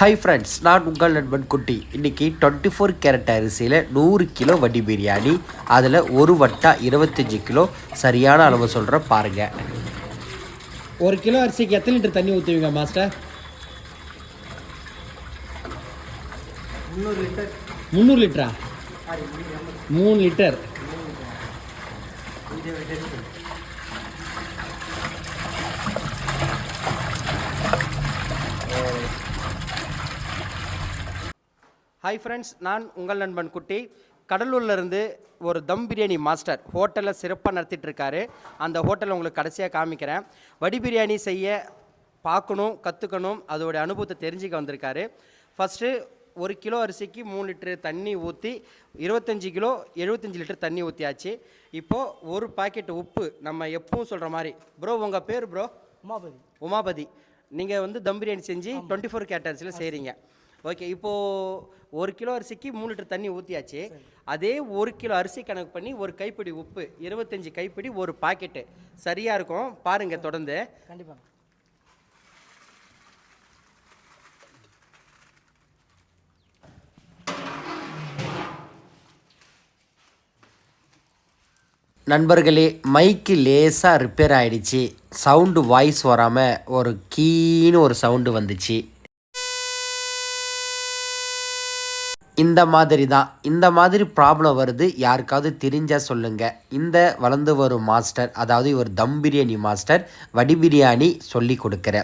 Hi friends, நான் உங்கள் நண்பன் குட்டி. இன்றைக்கி 24 கேரட் அரிசியில் 100 கிலோ வடி பிரியாணி, அதில் ஒரு வட்டா 25 கிலோ சரியான அளவு சொல்கிறேன் பாருங்கள். 1 கிலோ அரிசிக்கு எத்தனை லிட்டர் தண்ணி ஊற்றுவீங்க மாஸ்டர்? 300 லிட்டரா? 3 லிட்டர். ஹாய் ஃப்ரெண்ட்ஸ், நான் உங்கள் நண்பன் குட்டி. கடலூர்லேருந்து ஒரு தம் பிரியாணி மாஸ்டர் ஹோட்டலில் சிறப்பாக நடத்திட்டுருக்காரு. அந்த ஹோட்டலை உங்களுக்கு கடைசியாக காமிக்கிறேன். வடி பிரியாணி செய்ய பார்க்கணும், கற்றுக்கணும், அதோடைய அனுபவத்தை தெரிஞ்சுக்க வந்திருக்காரு. ஃபஸ்ட்டு 1 கிலோ அரிசிக்கு 3 லிட்டரு தண்ணி ஊற்றி 25 கிலோ 75 லிட்டர் தண்ணி ஊற்றியாச்சு. இப்போது ஒரு பாக்கெட் உப்பு, நம்ம எப்பவும் சொல்கிற மாதிரி. ப்ரோ, உங்கள் பேர் ப்ரோ? உமாபதி. நீங்கள் தம் பிரியாணி செஞ்சு 24 கேரட் அரிசியில் செய்கிறீங்க. ஓகே, இப்போது 1 கிலோ அரிசிக்கு 3 லிட்டர் தண்ணி ஊற்றியாச்சு. அதே 1 கிலோ அரிசி கணக்கு பண்ணி ஒரு கைப்பிடி உப்பு, 25 கைப்பிடி ஒரு பாக்கெட்டு சரியாக இருக்கும். பாருங்கள் தொடர்ந்து. கண்டிப்பாக. நண்பர்களே, மைக்கு லேசாக ரிப்பேர் ஆகிடுச்சு. சவுண்டு வாய்ஸ் வராமல் ஒரு கீன்னு ஒரு சவுண்டு வந்துச்சு. இந்த மாதிரி ப்ராப்ளம் வருது. யாருக்காவது தெரிஞ்சால் சொல்லுங்கள். இந்த வளர்ந்து வரும் மாஸ்டர், அதாவது இவர் தம் பிரியாணி மாஸ்டர், வடி பிரியாணி சொல்லி கொடுக்குற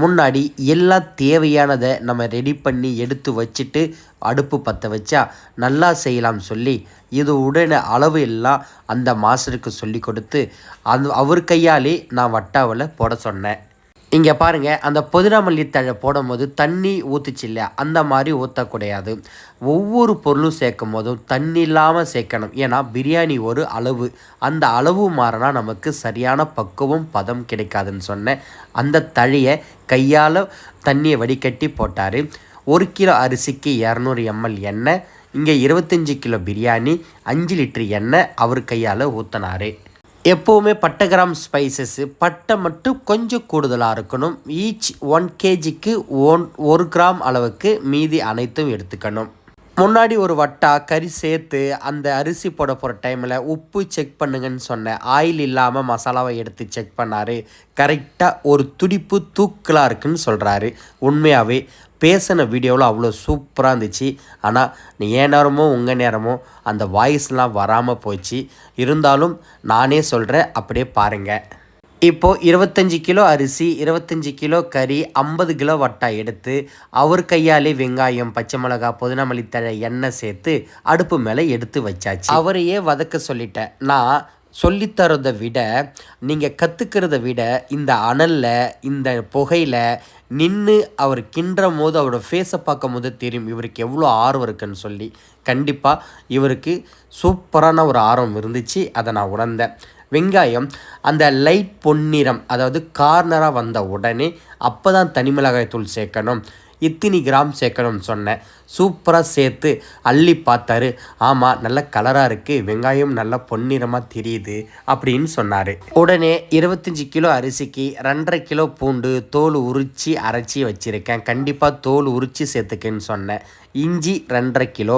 முன்னாடி எல்லாம் தேவையானதை நம்ம ரெடி பண்ணி எடுத்து வச்சுட்டு அடுப்பு பற்ற வச்சா நல்லா செய்யலாம் சொல்லி இது உடனே அளவு எல்லாம் அந்த மாஸ்டருக்கு சொல்லி கொடுத்து அவர் கையாலே நான் வட்டாவில் போட சொன்னேன். இங்கே பாருங்கள், அந்த புதினா மல்லி தழை போடும் போது தண்ணி ஊற்றுச்சு இல்லையா, அந்த மாதிரி ஊற்றக்கூடாது. ஒவ்வொரு பொருளும் சேர்க்கும் போதும் தண்ணி இல்லாமல் சேர்க்கணும். ஏன்னா பிரியாணி ஒரு அளவு, அந்த அளவு மாறினா நமக்கு சரியான பக்குவம் பதம் கிடைக்காதுன்னு சொன்னேன். அந்த தழையை கையால் தண்ணியை வடிகட்டி போட்டார். 1 கிலோ அரிசிக்கு 200 ml எண்ணெய், இங்கே 25 கிலோ பிரியாணி, 5 லிட்டர் எண்ணெய் அவர் கையால் ஊற்றினார். எப்போவுமே பட்டை கிராம் ஸ்பைசஸ்ஸு பட்டை மட்டும் கொஞ்சம் கூடுதலாக இருக்கணும். ஈச் 1 kgக்கு 1 கிராம் அளவுக்கு மீதி அனைத்தும் எடுத்துக்கணும். முன்னாடி ஒரு வட்டா கறி சேர்த்து அந்த அரிசி போட போகிற டைமில் உப்பு செக் பண்ணுங்கன்னு சொன்னேன். ஆயில் இல்லாமல் மசாலாவை எடுத்து செக் பண்ணார். கரெக்டாக ஒரு துடிப்பு தூக்கலாக இருக்குன்னு சொல்கிறாரு. உண்மையாகவே பேசின வீடியோவில் அவ்வளோ சூப்பராக இருந்துச்சு. ஆனால் என் நேரமோ உங்கள் நேரமோ அந்த வாய்ஸ்லாம் வராமல் போச்சு. இருந்தாலும் நானே சொல்கிறேன், அப்படியே பாருங்கள். இப்போது 25 கிலோ அரிசி, 25 கிலோ கறி, 50 கிலோ வட்டா எடுத்து அவர் கையாலே வெங்காயம், பச்சை மிளகாய், புதினா மல்லித்தழை, எண்ணெய் சேர்த்து அடுப்பு மேலே எடுத்து வச்சாச்சு. அவரையே வதக்க சொல்லிட்டேன். நான் சொல்லித்தரதை விட நீங்கள் கற்றுக்கிறத விட இந்த அனலில், இந்த புகையில் நின்று அவர் கிண்டும் போது அவரோட ஃபேஸை பார்க்கும் போது தெரியும் இவருக்கு எவ்வளோ ஆர்வம் இருக்குன்னு சொல்லி. கண்டிப்பாக இவருக்கு சூப்பரான ஒரு ஆர்வம் இருந்துச்சு, அதை நான் உணர்ந்தேன். வெங்காயம் அந்த லைட் பொன்னிறம், அதாவது கார்னராக வந்த உடனே அப்போ தான் தனி மிளகாய் தூள் சேர்க்கணும், இத்தனி கிராம் சேர்க்கணும்னு சொன்னேன். சூப்பராக சேர்த்து அள்ளி பார்த்தாரு. ஆமாம், நல்ல கலராக இருக்குது, வெங்காயம் நல்லா பொன்னிறமாக தெரியுது அப்படின்னு சொன்னார். உடனே 25 கிலோ அரிசிக்கு 2.5 கிலோ பூண்டு தோல் உரித்து அரைச்சி வச்சுருக்கேன். கண்டிப்பாக தோல் உரித்து சேர்த்துக்கன்னு சொன்னேன். இஞ்சி 2.5 கிலோ,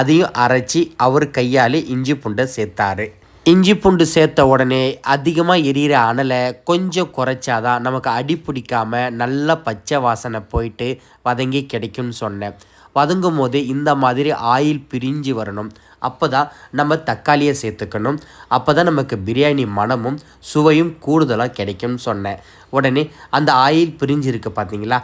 அதையும் அரைச்சி அவர் கையாலே இஞ்சி பூண்டை சேர்த்தாரு. இஞ்சி பூண்டு சேர்த்த உடனே அதிகமாக எரியிற அனலை கொஞ்சம் குறைச்சாதான் நமக்கு அடி பிடிக்காமல் நல்ல பச்சை வாசனை போயிட்டு வதங்கி கிடைக்கும்னு சொன்னேன். வதங்கும் போது இந்த மாதிரி ஆயில் பிரிஞ்சு வரணும். அப்போ தான் நம்ம தக்காளியை சேர்த்துக்கணும். அப்போ தான் நமக்கு பிரியாணி மணமும் சுவையும் கூடுதலாக கிடைக்கும்னு சொன்னேன். உடனே அந்த ஆயில் பிரிஞ்சு இருக்குது பார்த்தீங்களா,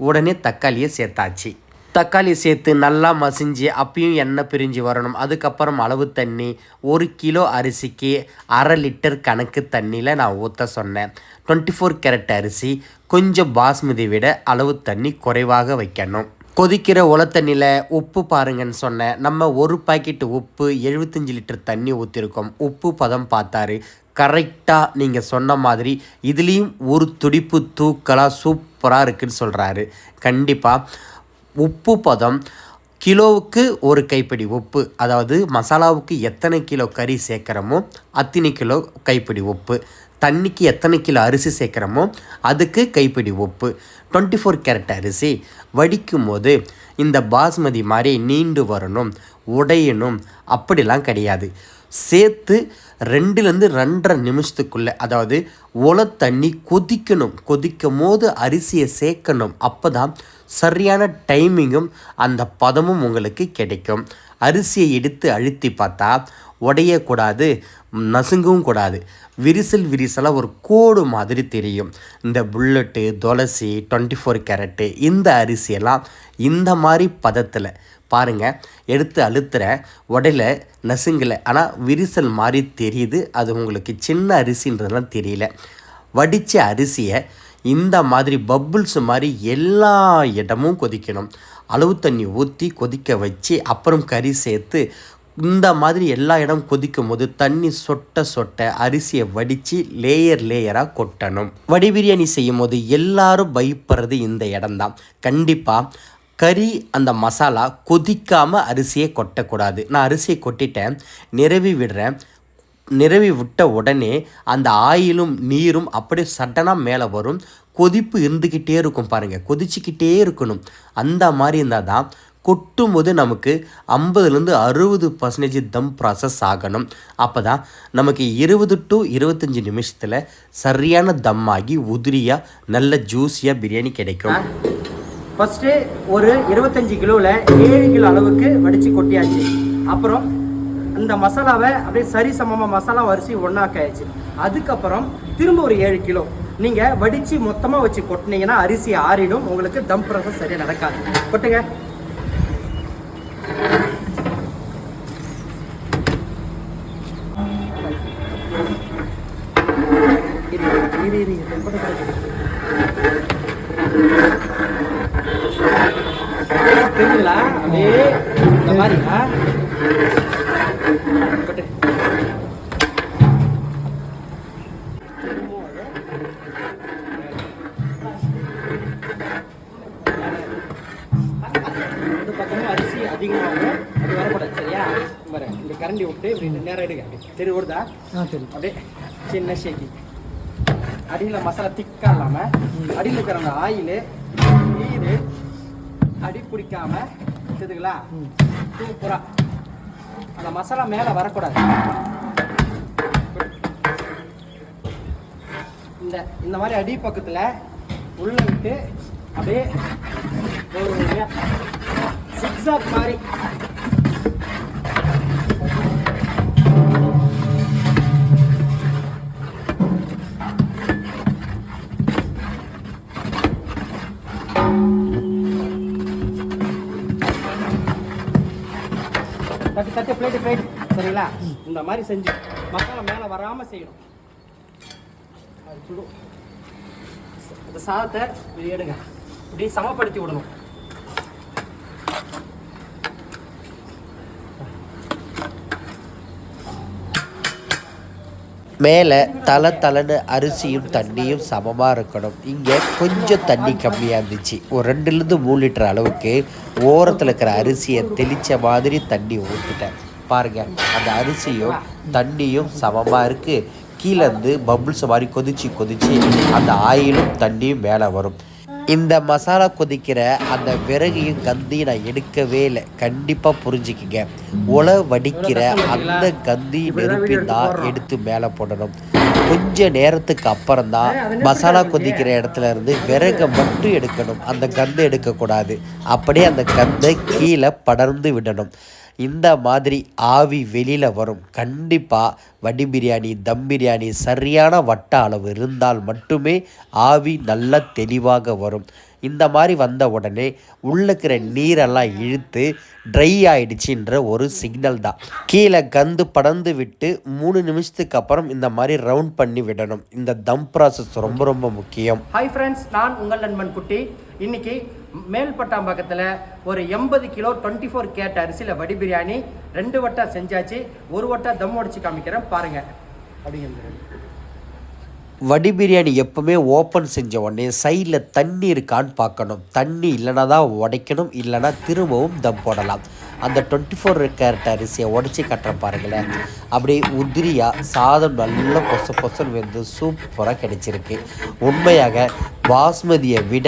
உடனே தக்காளியை சேர்த்தாச்சு. தக்காளி சேர்த்து நல்லா மசிஞ்சு அப்பயும் எண்ணெய் பிரிஞ்சு வரணும். அதுக்கப்புறம் அளவு தண்ணி 1 கிலோ அரிசிக்கு 1/2 லிட்டர் கணக்கு தண்ணியில் நான் ஊற்ற சொன்னேன். 24 கேரட் அரிசி, கொஞ்சம் பாஸ்மதி விட அளவு தண்ணி குறைவாக வைக்கணும். கொதிக்கிற உலத்தண்ணியில் உப்பு பாருங்கன்னு சொன்னேன். நம்ம ஒரு பாக்கெட்டு உப்பு 75 லிட்டர் தண்ணி ஊற்றிருக்கோம். உப்பு பதம் பார்த்தாரு. கரெக்டாக நீங்கள் சொன்ன மாதிரி இதுலேயும் ஒரு துடிப்பு தூக்கலாக சூப்பராக இருக்குதுன்னு சொல்கிறாரு. கண்டிப்பாக உப்பு பதம் கிலோவுக்கு ஒரு கைப்பிடி உப்பு, அதாவது மசாலாவுக்கு எத்தனை கிலோ கறி சேர்க்குறோமோ அத்தனை கிலோ கைப்பிடி உப்பு, தண்ணிக்கு எத்தனை கிலோ அரிசி சேர்க்குறோமோ அதுக்கு கைப்பிடி உப்பு. 24 கேரட் அரிசி வடிக்கும் போது இந்த பாஸ்மதி மாதிரி நீண்டு வரணும், உடையணும் அப்படிலாம் கிடையாது. சேர்த்து 2லேருந்து 2.5 நிமிஷத்துக்குள்ளே, அதாவது தண்ணி கொதிக்கணும். கொதிக்கும் போது அரிசியை சேர்க்கணும். அப்போ தான் சரியான டைமிங்கும் அந்த பதமும் உங்களுக்கு கிடைக்கும். அரிசியை எடுத்து அழுத்தி பார்த்தா உடையக்கூடாது, நசுங்கவும் கூடாது. விரிசலாக ஒரு கோடு மாதிரி தெரியும். இந்த புல்லட்டு, துளசி, 24 கேரட்டு இந்த அரிசியெல்லாம் இந்த மாதிரி பதத்தில் பாருங்கள். எடுத்து அழுத்துற உடையில நசுங்கலை, ஆனால் விரிசல் மாதிரி தெரியுது. அது உங்களுக்கு சின்ன அரிசின்றதுலாம் தெரியல. வடித்த அரிசியை இந்த மாதிரி பப்புள்ஸ் மாதிரி எல்லா இடமும் கொதிக்கணும். அளவு தண்ணி ஊற்றி கொதிக்க வச்சு அப்புறம் கறி சேர்த்து இந்த மாதிரி எல்லா இடம் கொதிக்கும் போது தண்ணி சொட்ட அரிசியை வடித்து லேயராக கொட்டணும். வடி பிரியாணி செய்யும் போது எல்லாரும் பயப்படுறது இந்த இடம்தான். கண்டிப்பாக கறி அந்த மசாலா கொதிக்காமல் அரிசியை கொட்டக்கூடாது. நான் அரிசியை கொட்டிட்டேன், நிரவி விடுறேன். நிரவி விட்ட உடனே அந்த ஆயிலும் நீரும் அப்படியே சடனாக மேலே வரும். கொதிப்பு இருந்துக்கிட்டே இருக்கும் பாருங்கள், கொதிச்சிக்கிட்டே இருக்கணும். அந்த மாதிரி இருந்தால் தான் கொட்டும் போது நமக்கு 50லேருந்து 60% தம் ப்ராசஸ் ஆகணும். அப்போ தான் நமக்கு 20 to 25 நிமிஷத்தில் சரியான தம் ஆகி உதிரியாக நல்ல ஜூஸியாக பிரியாணி கிடைக்கும். ஃபஸ்ட்டு ஒரு 25 கிலோவில் 7 கிலோ அளவுக்கு வடித்து கொட்டியாச்சு. அப்புறம் இந்த மசாலாவை அப்படியே சரி சமமாக மசாலா அரிசி ஒன்றாக்காயாச்சு. அதுக்கப்புறம் திரும்ப ஒரு 7 கிலோ நீங்கள் வடித்து மொத்தமாக வச்சு கொட்டினீங்கன்னா அரிசி ஆறிடும். உங்களுக்கு தம் ப்ராசஸ் சரியாக நடக்காது. கொட்டுங்க. தெரியுங்களா? அப்படியே இந்த மாதிரி கொட்டு. இந்த பக்கமும் அரிசி அதிகமாகும், அது வரக்கூடாது. சரியா? இந்த கரண்டி விட்டு இப்படி நேரம் எடுங்க. அப்படி சரி ஓடுதா? சரி. அப்படியே சின்ன ஷேக்கி. அடியில் மசாலா திக்காக இல்லாமல் அடியில் இருக்கிற அந்த ஆயில் நீர் அடி பிடிக்காம தெரியுதுங்களா? சூப்பராக அந்த மசாலா மேலே வரக்கூடாது. இந்த மாதிரி அடி பக்கத்தில் உள்ள விட்டு அப்படியே சிக்ஸாக் மாதிரி தட்டு பிளேட் சரிங்களா? இந்த மாதிரி செஞ்சு மசாலா மேலே வராமல் செய்யணும். அது சுடும். இந்த சாதத்தை எடுங்க, இப்படி சமப்படுத்தி விடணும். மேலே தலைன்னு அரிசியும் தண்ணியும் சமமாக இருக்கணும். இங்கே கொஞ்சம் தண்ணி கம்மியாக இருந்துச்சு. ஒரு 2லேருந்து 3 லிட்டர் அளவுக்கு ஓரத்தில் இருக்கிற அரிசியை தெளித்த மாதிரி தண்ணி ஊற்றிட்டேன். பாருங்கள், அந்த அரிசியும் தண்ணியும் சமமாக இருக்குது. கீழேருந்து பபுள்ஸ் மாதிரி கொதிச்சு அந்த ஆயிலும் தண்ணியும் மேலே வரும். இந்த மசாலா கொதிக்கிற அந்த விறகையும் கந்தியும் நான் எடுக்கவே இல்லை. கண்டிப்பாக புரிஞ்சுக்கிங்க. வடிக்கிற அந்த கந்தி நெருப்பின் தான் எடுத்து மேலே போடணும். கொஞ்ச நேரத்துக்கு அப்புறம்தான் மசாலா கொதிக்கிற இடத்துல இருந்து விறகை மட்டும் எடுக்கணும். அந்த கந்தை எடுக்கக்கூடாது. அப்படியே அந்த கந்தை கீழே படர்ந்து விடணும். இந்த மாதிரி ஆவி வெளியில் வரும். கண்டிப்பாக வடி பிரியாணி, தம் பிரியாணி சரியான வட்ட அளவு இருந்தால் மட்டுமே ஆவி நல்லா தெளிவாக வரும். இந்த மாதிரி வந்த உடனே உள்ளக்கிற நீரெல்லாம் இழுத்து ட்ரை ஆயிடுச்சுன்ற ஒரு சிக்னல் தான். கீழே கந்து படர்ந்து விட்டு 3 நிமிஷத்துக்கு அப்புறம் இந்த மாதிரி ரவுண்ட் பண்ணி விடணும். இந்த தம் ப்ராசஸ் ரொம்ப முக்கியம். ஹாய் ஃப்ரெண்ட்ஸ், நான் உங்கள் நண்பன் குட்டி. இன்னைக்கு மேல்பட்டாம்பாக்கத்தில் ஒரு 80 கிலோ 24 கேரட் அரிசியில் வடி பிரியாணி 2 வட்டா செஞ்சாச்சு. 1 வட்டா தம் உடைச்சு காமிக்கிறேன் பாருங்கள். அப்படிங்கிறது வடி பிரியாணி எப்போவுமே ஓப்பன் செஞ்ச உடனே சைடில் தண்ணி இருக்கான்னு பார்க்கணும். தண்ணி இல்லைனா தான் உடைக்கணும், இல்லைனா திரும்பவும் தம் போடலாம். அந்த 24 கேரட் அரிசியை உடச்சி கட்டுற பாருங்களேன், அப்படியே உதிரியாக சாதம் நல்லா பொசன்னு வெந்து சூப்பராக கிடைச்சிருக்கு. உண்மையாக பாஸ்மதியை விட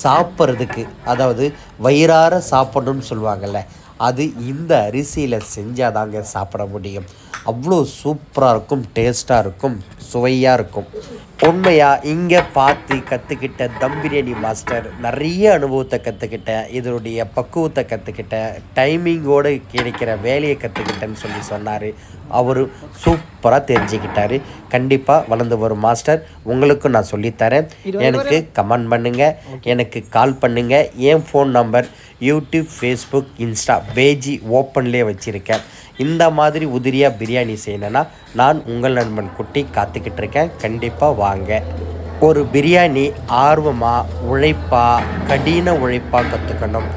சாப்பிட்றதுக்கு, அதாவது வயிறார சாப்பிடணும்னு சொல்லுவாங்கள்ல, அது இந்த அரிசியில் செஞ்சால் தாங்க சாப்பிட முடியும். அவ்வளோ சூப்பராக இருக்கும், டேஸ்ட்டாக இருக்கும், சுவையாக இருக்கும். உண்மையாக இங்கே பார்த்து கற்றுக்கிட்ட தம் பிரியாணி மாஸ்டர் நிறைய அனுபவத்தை கற்றுக்கிட்டேன், இதனுடைய பக்குவத்தை கற்றுக்கிட்டேன், டைமிங்கோடு கிடைக்கிற வேலையை கற்றுக்கிட்டேன்னு சொல்லி சொன்னார். அவர் சூப்பராக தெரிஞ்சுக்கிட்டார். கண்டிப்பாக வளர்ந்து வரும் மாஸ்டர் உங்களுக்கும் நான் சொல்லித்தரேன். எனக்கு கமெண்ட் பண்ணுங்கள், எனக்கு கால் பண்ணுங்கள். என் phone number YouTube, Facebook, Insta பேஜி ஓப்பன்லேயே வச்சுருக்கேன். இந்த மாதிரி உதிரியாக பிரியாணி செய்யணுன்னா நான் உங்கள் நண்பன் குட்டி காத்துக்கிட்டு இருக்கேன். கண்டிப்பாக வாங்க. ஒரு பிரியாணி ஆர்வமாக, உழைப்பாக, கடின உழைப்பாக கற்றுக்கணும்.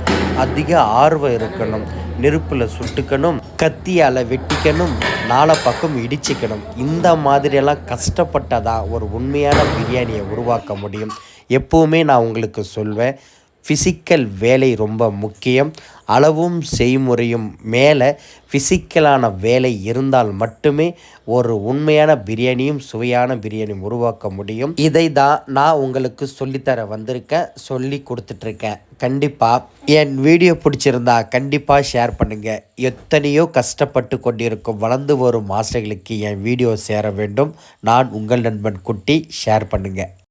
அதிக ஆர்வம் இருக்கணும். நெருப்பில் சுட்டுக்கணும், கத்தியால் வெட்டிக்கணும், நாலா பக்கம் இடிச்சிக்கணும். இந்த மாதிரியெல்லாம் கஷ்டப்பட்டால் ஒரு உண்மையான பிரியாணியை உருவாக்க முடியும். எப்போவுமே நான் உங்களுக்கு சொல்வேன், ஃபிசிக்கல் வேலை ரொம்ப முக்கியம். அளவும் செய்முறையும் மேலே ஃபிசிக்கலான வேலை இருந்தால் மட்டுமே ஒரு உண்மையான பிரியாணியும் சுவையான பிரியாணியும் உருவாக்க முடியும். இதை தான் நான் உங்களுக்கு சொல்லித்தர வந்திருக்கேன், சொல்லி கொடுத்துட்ருக்கேன். கண்டிப்பாக என் வீடியோ பிடிச்சிருந்தா கண்டிப்பாக ஷேர் பண்ணுங்கள். எத்தனையோ கஷ்டப்பட்டு கொண்டிருக்கும் வளர்ந்து வரும் மாஸ்டர்களுக்கு என் வீடியோ சேர வேண்டும். நான் உங்கள் நண்பன் குட்டி. ஷேர் பண்ணுங்கள்.